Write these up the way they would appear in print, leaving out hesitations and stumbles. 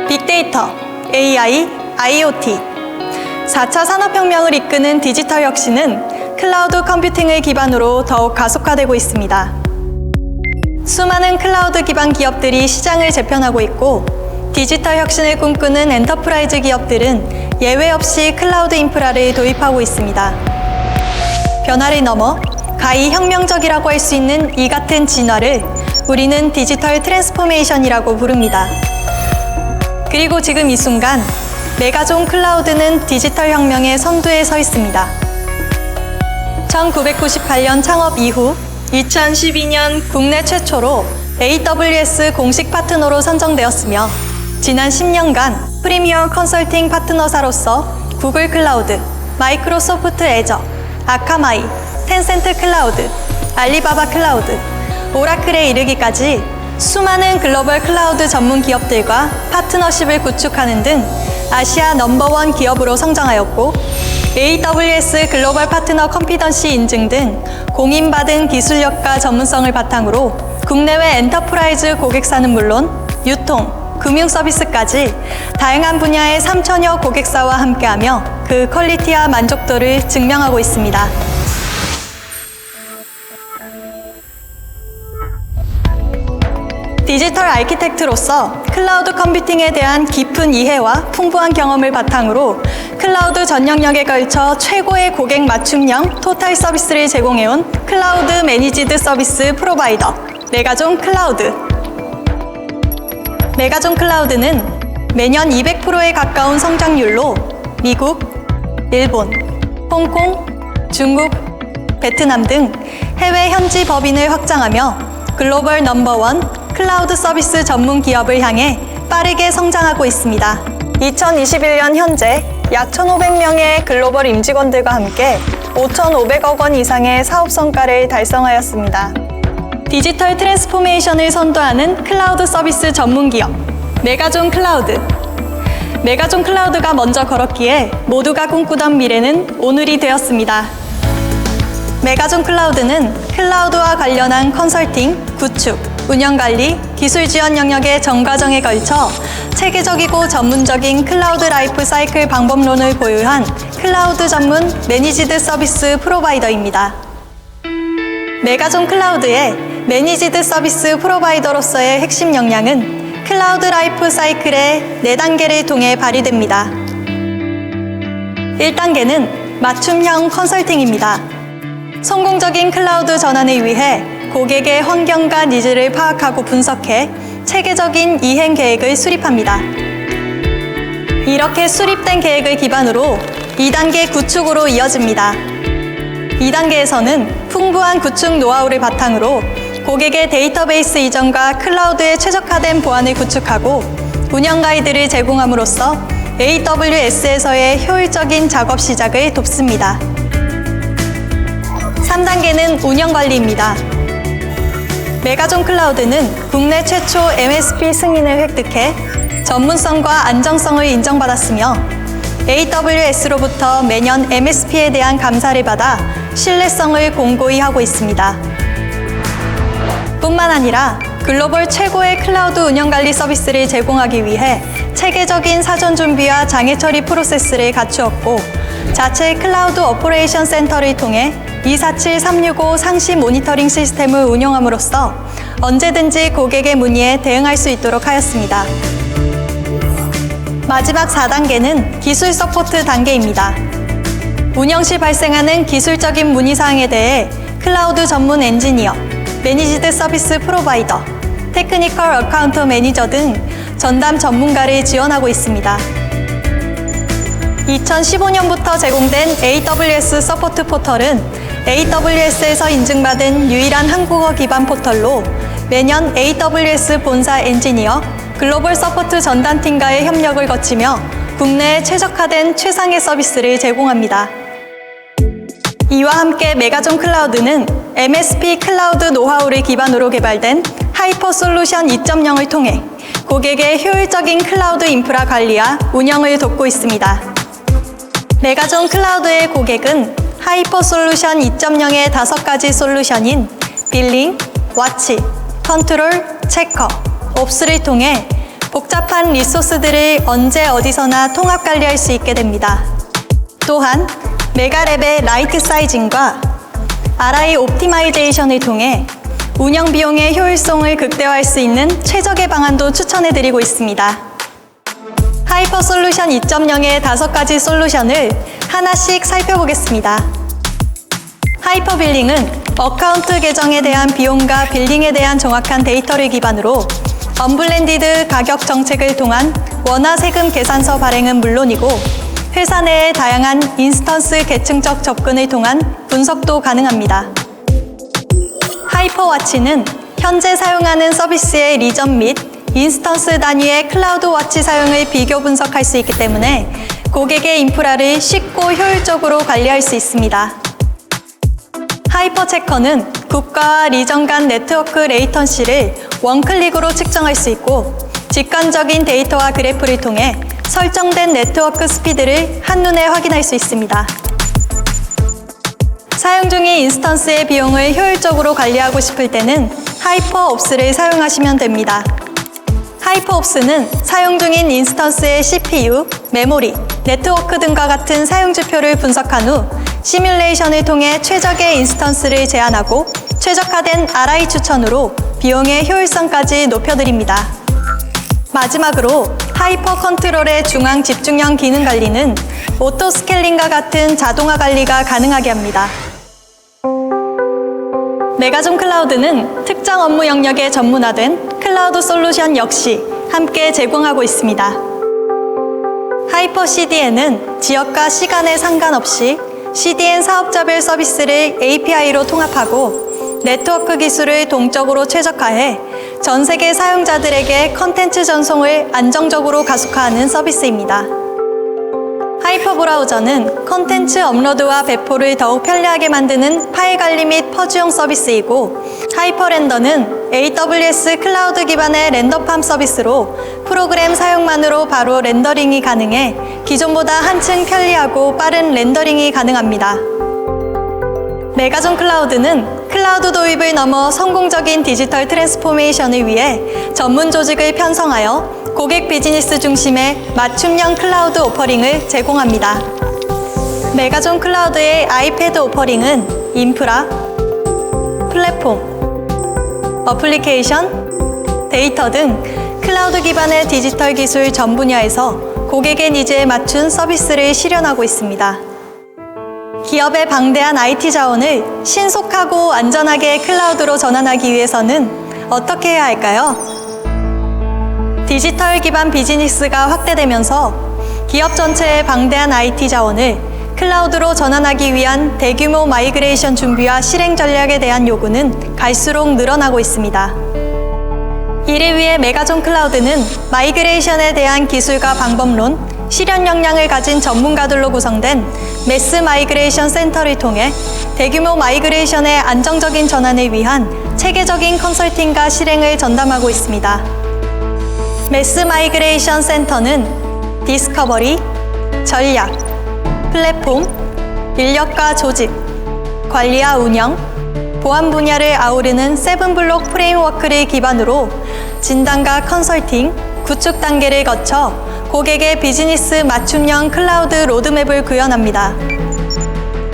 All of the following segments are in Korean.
빅데이터, AI, IoT, 4차 산업혁명을 이끄는 디지털 혁신은 클라우드 컴퓨팅을 기반으로 더욱 가속화되고 있습니다. 수많은 클라우드 기반 기업들이 시장을 재편하고 있고 디지털 혁신을 꿈꾸는 엔터프라이즈 기업들은 예외 없이 클라우드 인프라를 도입하고 있습니다. 변화를 넘어 가히 혁명적이라고 할 수 있는 이 같은 진화를 우리는 디지털 트랜스포메이션이라고 부릅니다. 그리고 지금 이 순간 메가존 클라우드는 디지털 혁명의 선두에 서 있습니다. 1998년 창업 이후 2012년 국내 최초로 AWS 공식 파트너로 선정되었으며 지난 10년간 프리미어 컨설팅 파트너사로서 구글 클라우드, 마이크로소프트 애저, 아카마이, 텐센트 클라우드, 알리바바 클라우드, 오라클에 이르기까지 수많은 글로벌 클라우드 전문 기업들과 파트너십을 구축하는 등 아시아 넘버원 기업으로 성장하였고 AWS 글로벌 파트너 컴피던시 인증 등 공인받은 기술력과 전문성을 바탕으로 국내외 엔터프라이즈 고객사는 물론 유통, 금융 서비스까지 다양한 분야의 3천여 고객사와 함께하며 그 퀄리티와 만족도를 증명하고 있습니다. 디지털 아키텍트로서 클라우드 컴퓨팅에 대한 깊은 이해와 풍부한 경험을 바탕으로 클라우드 전 영역에 걸쳐 최고의 고객 맞춤형 토탈 서비스를 제공해온 클라우드 매니지드 서비스 프로바이더 메가존 클라우드. 메가존 클라우드는 매년 200%에 가까운 성장률로 미국, 일본, 홍콩, 중국, 베트남 등 해외 현지 법인을 확장하며 글로벌 넘버원 클라우드 서비스 전문 기업을 향해 빠르게 성장하고 있습니다. 2021년 현재 약 1,500명의 글로벌 임직원들과 함께 5,500억 원 이상의 사업 성과를 달성하였습니다. 디지털 트랜스포메이션을 선도하는 클라우드 서비스 전문 기업 메가존 클라우드. 메가존 클라우드가 먼저 걸었기에 모두가 꿈꾸던 미래는 오늘이 되었습니다. 메가존 클라우드는 클라우드와 관련한 컨설팅, 구축, 운영관리, 기술 지원 영역의 전 과정에 걸쳐 체계적이고 전문적인 클라우드 라이프 사이클 방법론을 보유한 클라우드 전문 매니지드 서비스 프로바이더입니다. 메가존 클라우드의 매니지드 서비스 프로바이더로서의 핵심 역량은 클라우드 라이프 사이클의 4단계를 통해 발휘됩니다. 1단계는 맞춤형 컨설팅입니다. 성공적인 클라우드 전환을 위해 고객의 환경과 니즈를 파악하고 분석해 체계적인 이행 계획을 수립합니다. 이렇게 수립된 계획을 기반으로 2단계 구축으로 이어집니다. 2단계에서는 풍부한 구축 노하우를 바탕으로 고객의 데이터베이스 이전과 클라우드에 최적화된 보안을 구축하고 운영 가이드를 제공함으로써 AWS에서의 효율적인 작업 시작을 돕습니다. 3단계는 운영 관리입니다. 메가존 클라우드는 국내 최초 MSP 승인을 획득해 전문성과 안정성을 인정받았으며 AWS로부터 매년 MSP에 대한 감사를 받아 신뢰성을 공고히 하고 있습니다. 뿐만 아니라 글로벌 최고의 클라우드 운영관리 서비스를 제공하기 위해 체계적인 사전 준비와 장애 처리 프로세스를 갖추었고 자체 클라우드 오퍼레이션 센터를 통해 247-365 상시 모니터링 시스템을 운영함으로써 언제든지 고객의 문의에 대응할 수 있도록 하였습니다. 마지막 4단계는 기술 서포트 단계입니다. 운영 시 발생하는 기술적인 문의사항에 대해 클라우드 전문 엔지니어, 매니지드 서비스 프로바이더, 테크니컬 어카운트 매니저 등 전담 전문가를 지원하고 있습니다. 2015년부터 제공된 AWS 서포트 포털은 AWS에서 인증받은 유일한 한국어 기반 포털로 매년 AWS 본사 엔지니어, 글로벌 서포트 전담팀과의 협력을 거치며 국내에 최적화된 최상의 서비스를 제공합니다. 이와 함께 메가존 클라우드는 MSP 클라우드 노하우를 기반으로 개발된 하이퍼 솔루션 2.0을 통해 고객의 효율적인 클라우드 인프라 관리와 운영을 돕고 있습니다. 메가존 클라우드의 고객은 하이퍼 솔루션 2.0의 5가지 솔루션인 빌링, 와치, 컨트롤, 체커, 옵스를 통해 복잡한 리소스들을 언제 어디서나 통합 관리할 수 있게 됩니다. 또한 메가랩의 라이트 사이징과 RI 옵티마이제이션을 통해 운영 비용의 효율성을 극대화할 수 있는 최적의 방안도 추천해드리고 있습니다. 하이퍼 솔루션 2.0의 5가지 솔루션을 하나씩 살펴보겠습니다. 하이퍼 빌링은 어카운트 계정에 대한 비용과 빌링에 대한 정확한 데이터를 기반으로 언블렌디드 가격 정책을 통한 원화 세금 계산서 발행은 물론이고 회사 내의 다양한 인스턴스 계층적 접근을 통한 분석도 가능합니다. 하이퍼와치는 현재 사용하는 서비스의 리전 및 인스턴스 단위의 클라우드 와치 사용을 비교 분석할 수 있기 때문에 고객의 인프라를 쉽고 효율적으로 관리할 수 있습니다. 하이퍼 체커는 국가와 리전 간 네트워크 레이턴시를 원클릭으로 측정할 수 있고 직관적인 데이터와 그래프를 통해 설정된 네트워크 스피드를 한눈에 확인할 수 있습니다. 사용 중인 인스턴스의 비용을 효율적으로 관리하고 싶을 때는 하이퍼옵스를 사용하시면 됩니다. 하이퍼옵스는 사용 중인 인스턴스의 CPU, 메모리, 네트워크 등과 같은 사용지표를 분석한 후 시뮬레이션을 통해 최적의 인스턴스를 제안하고 최적화된 RI 추천으로 비용의 효율성까지 높여드립니다. 마지막으로 하이퍼 컨트롤의 중앙 집중형 기능 관리는 오토 스케일링과 같은 자동화 관리가 가능하게 합니다. 메가존 클라우드는 특정 업무 영역에 전문화된 클라우드 솔루션 역시 함께 제공하고 있습니다. 하이퍼 CDN은 지역과 시간에 상관없이 CDN 사업자별 서비스를 API로 통합하고 네트워크 기술을 동적으로 최적화해 전 세계 사용자들에게 컨텐츠 전송을 안정적으로 가속화하는 서비스입니다. 하이퍼 브라우저는 컨텐츠 업로드와 배포를 더욱 편리하게 만드는 파일 관리 및 퍼즈용 서비스이고 하이퍼 렌더는 AWS 클라우드 기반의 렌더팜 서비스로 프로그램 사용만으로 바로 렌더링이 가능해 기존보다 한층 편리하고 빠른 렌더링이 가능합니다. 메가존 클라우드는 클라우드 도입을 넘어 성공적인 디지털 트랜스포메이션을 위해 전문 조직을 편성하여 고객 비즈니스 중심의 맞춤형 클라우드 오퍼링을 제공합니다. 메가존 클라우드의 아이패드 오퍼링은 인프라, 플랫폼, 어플리케이션, 데이터 등 클라우드 기반의 디지털 기술 전 분야에서 고객의 니즈에 맞춘 서비스를 실현하고 있습니다. 기업의 방대한 IT 자원을 신속하고 안전하게 클라우드로 전환하기 위해서는 어떻게 해야 할까요? 디지털 기반 비즈니스가 확대되면서 기업 전체의 방대한 IT 자원을 클라우드로 전환하기 위한 대규모 마이그레이션 준비와 실행 전략에 대한 요구는 갈수록 늘어나고 있습니다. 이를 위해 메가존 클라우드는 마이그레이션에 대한 기술과 방법론, 실현 역량을 가진 전문가들로 구성된 매스 마이그레이션 센터를 통해 대규모 마이그레이션의 안정적인 전환을 위한 체계적인 컨설팅과 실행을 전담하고 있습니다. 매스 마이그레이션 센터는 디스커버리, 전략, 플랫폼, 인력과 조직, 관리와 운영, 보안 분야를 아우르는 7블록 프레임워크를 기반으로 진단과 컨설팅, 구축 단계를 거쳐 고객의 비즈니스 맞춤형 클라우드 로드맵을 구현합니다.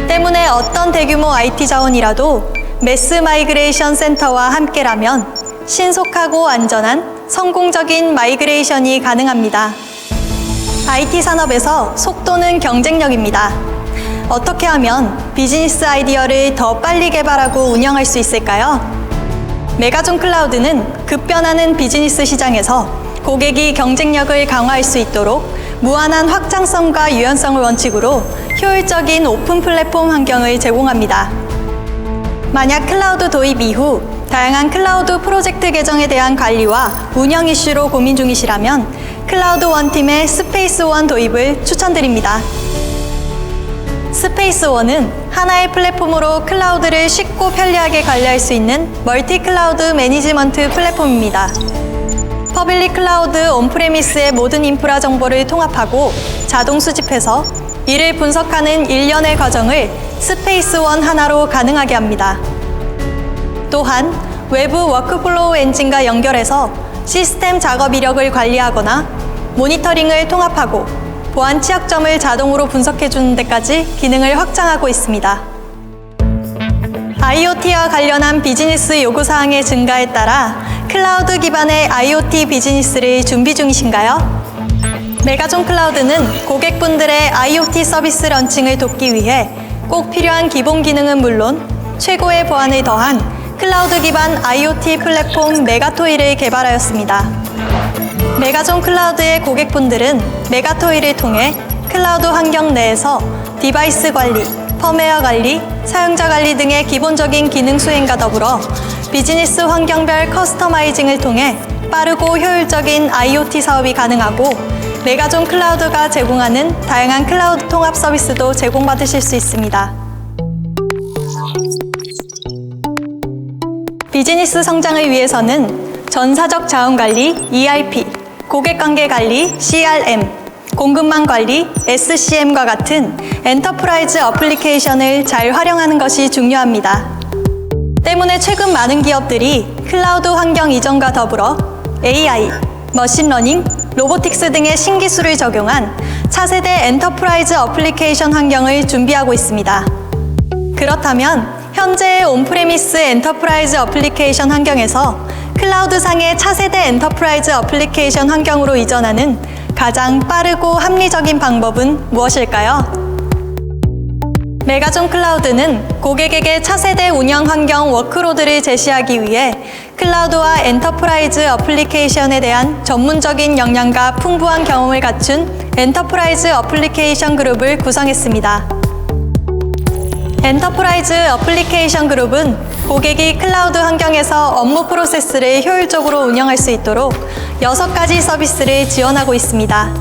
때문에 어떤 대규모 IT 자원이라도 매스 마이그레이션 센터와 함께라면 신속하고 안전한 성공적인 마이그레이션이 가능합니다. IT 산업에서 속도는 경쟁력입니다. 어떻게 하면 비즈니스 아이디어를 더 빨리 개발하고 운영할 수 있을까요? 메가존 클라우드는 급변하는 비즈니스 시장에서 고객이 경쟁력을 강화할 수 있도록 무한한 확장성과 유연성을 원칙으로 효율적인 오픈 플랫폼 환경을 제공합니다. 만약 클라우드 도입 이후 다양한 클라우드 프로젝트 계정에 대한 관리와 운영 이슈로 고민 중이시라면 클라우드 원팀의 스페이스원 도입을 추천드립니다. 스페이스원은 하나의 플랫폼으로 클라우드를 쉽고 편리하게 관리할 수 있는 멀티 클라우드 매니지먼트 플랫폼입니다. 퍼블릭 클라우드 온프레미스의 모든 인프라 정보를 통합하고 자동 수집해서 이를 분석하는 일련의 과정을 스페이스원 하나로 가능하게 합니다. 또한 외부 워크플로우 엔진과 연결해서 시스템 작업 이력을 관리하거나 모니터링을 통합하고 보안 취약점을 자동으로 분석해주는 데까지 기능을 확장하고 있습니다. IoT와 관련한 비즈니스 요구사항의 증가에 따라 클라우드 기반의 IoT 비즈니스를 준비 중이신가요? 메가존 클라우드는 고객분들의 IoT 서비스 런칭을 돕기 위해 꼭 필요한 기본 기능은 물론 최고의 보안을 더한 클라우드 기반 IoT 플랫폼 메가토이를 개발하였습니다. 메가존 클라우드의 고객분들은 메가토이를 통해 클라우드 환경 내에서 디바이스 관리, 펌웨어 관리, 사용자 관리 등의 기본적인 기능 수행과 더불어 비즈니스 환경별 커스터마이징을 통해 빠르고 효율적인 IoT 사업이 가능하고 메가존 클라우드가 제공하는 다양한 클라우드 통합 서비스도 제공받으실 수 있습니다. 비즈니스 성장을 위해서는 전사적 자원 관리, ERP, 고객관계 관리, CRM, 공급망 관리, SCM과 같은 엔터프라이즈 어플리케이션을 잘 활용하는 것이 중요합니다. 때문에 최근 많은 기업들이 클라우드 환경 이전과 더불어 AI, 머신러닝, 로보틱스 등의 신기술을 적용한 차세대 엔터프라이즈 어플리케이션 환경을 준비하고 있습니다. 그렇다면 현재의 온프레미스 엔터프라이즈 어플리케이션 환경에서 클라우드상의 차세대 엔터프라이즈 어플리케이션 환경으로 이전하는 가장 빠르고 합리적인 방법은 무엇일까요? 메가존 클라우드는 고객에게 차세대 운영 환경 워크로드를 제시하기 위해 클라우드와 엔터프라이즈 어플리케이션에 대한 전문적인 역량과 풍부한 경험을 갖춘 엔터프라이즈 어플리케이션 그룹을 구성했습니다. 엔터프라이즈 어플리케이션 그룹은 고객이 클라우드 환경에서 업무 프로세스를 효율적으로 운영할 수 있도록 6가지 서비스를 지원하고 있습니다.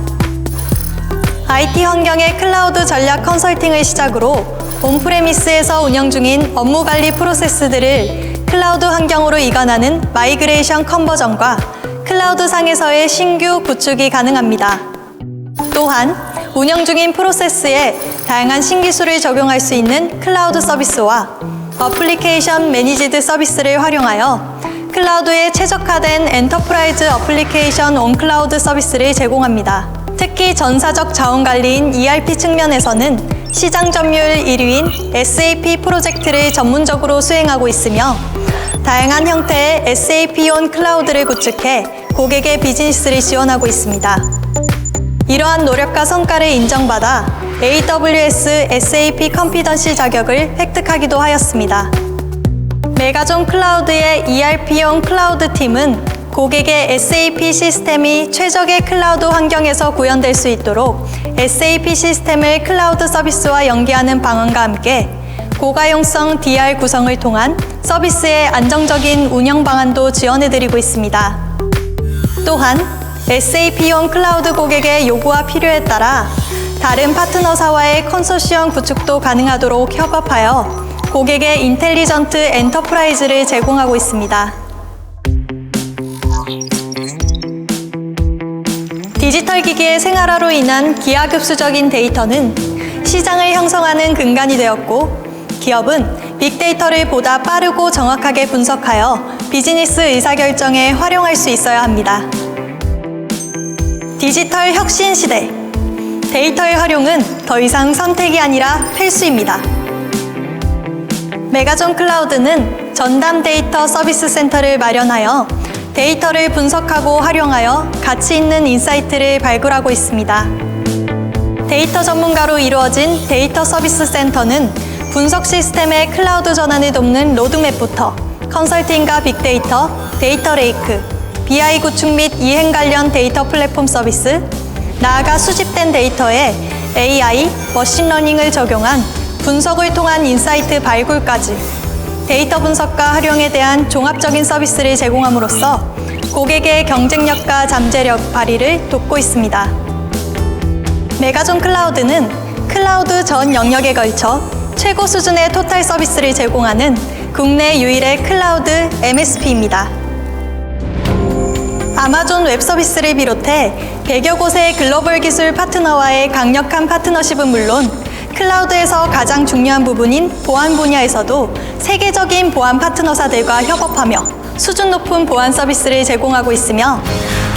IT 환경의 클라우드 전략 컨설팅을 시작으로 온프레미스에서 운영 중인 업무 관리 프로세스들을 클라우드 환경으로 이관하는 마이그레이션 컨버전과 클라우드 상에서의 신규 구축이 가능합니다. 또한 운영 중인 프로세스에 다양한 신기술을 적용할 수 있는 클라우드 서비스와 어플리케이션 매니지드 서비스를 활용하여 클라우드에 최적화된 엔터프라이즈 어플리케이션 온 클라우드 서비스를 제공합니다. 특히 전사적 자원 관리인 ERP 측면에서는 시장 점유율 1위인 SAP 프로젝트를 전문적으로 수행하고 있으며 다양한 형태의 SAP 온 클라우드를 구축해 고객의 비즈니스를 지원하고 있습니다. 이러한 노력과 성과를 인정받아 AWS SAP 컨피던시 자격을 획득하기도 하였습니다. 메가존 클라우드의 ERP용 클라우드 팀은 고객의 SAP 시스템이 최적의 클라우드 환경에서 구현될 수 있도록 SAP 시스템을 클라우드 서비스와 연계하는 방안과 함께 고가용성 DR 구성을 통한 서비스의 안정적인 운영 방안도 지원해드리고 있습니다. 또한 SAP용 클라우드 고객의 요구와 필요에 따라 다른 파트너사와의 컨소시엄 구축도 가능하도록 협업하여 고객의 인텔리전트 엔터프라이즈를 제공하고 있습니다. 디지털 기기의 생활화로 인한 기하급수적인 데이터는 시장을 형성하는 근간이 되었고 기업은 빅데이터를 보다 빠르고 정확하게 분석하여 비즈니스 의사결정에 활용할 수 있어야 합니다. 디지털 혁신 시대, 데이터의 활용은 더 이상 선택이 아니라 필수입니다. 메가존 클라우드는 전담 데이터 서비스 센터를 마련하여 데이터를 분석하고 활용하여 가치 있는 인사이트를 발굴하고 있습니다. 데이터 전문가로 이루어진 데이터 서비스 센터는 분석 시스템의 클라우드 전환을 돕는 로드맵부터 컨설팅과 빅데이터, 데이터 레이크, BI 구축 및 이행 관련 데이터 플랫폼 서비스, 나아가 수집된 데이터에 AI, 머신러닝을 적용한 분석을 통한 인사이트 발굴까지 데이터 분석과 활용에 대한 종합적인 서비스를 제공함으로써 고객의 경쟁력과 잠재력 발휘를 돕고 있습니다. 메가존 클라우드는 클라우드 전 영역에 걸쳐 최고 수준의 토탈 서비스를 제공하는 국내 유일의 클라우드 MSP입니다. 아마존 웹 서비스를 비롯해 100여 곳의 글로벌 기술 파트너와의 강력한 파트너십은 물론 클라우드에서 가장 중요한 부분인 보안 분야에서도 세계적인 보안 파트너사들과 협업하며 수준 높은 보안 서비스를 제공하고 있으며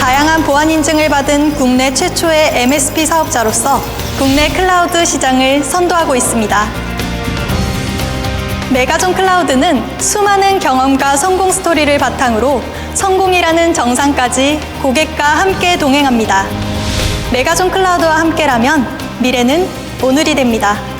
다양한 보안 인증을 받은 국내 최초의 MSP 사업자로서 국내 클라우드 시장을 선도하고 있습니다. 메가존 클라우드는 수많은 경험과 성공 스토리를 바탕으로 성공이라는 정상까지 고객과 함께 동행합니다. 메가존 클라우드와 함께라면 미래는 오늘이 됩니다.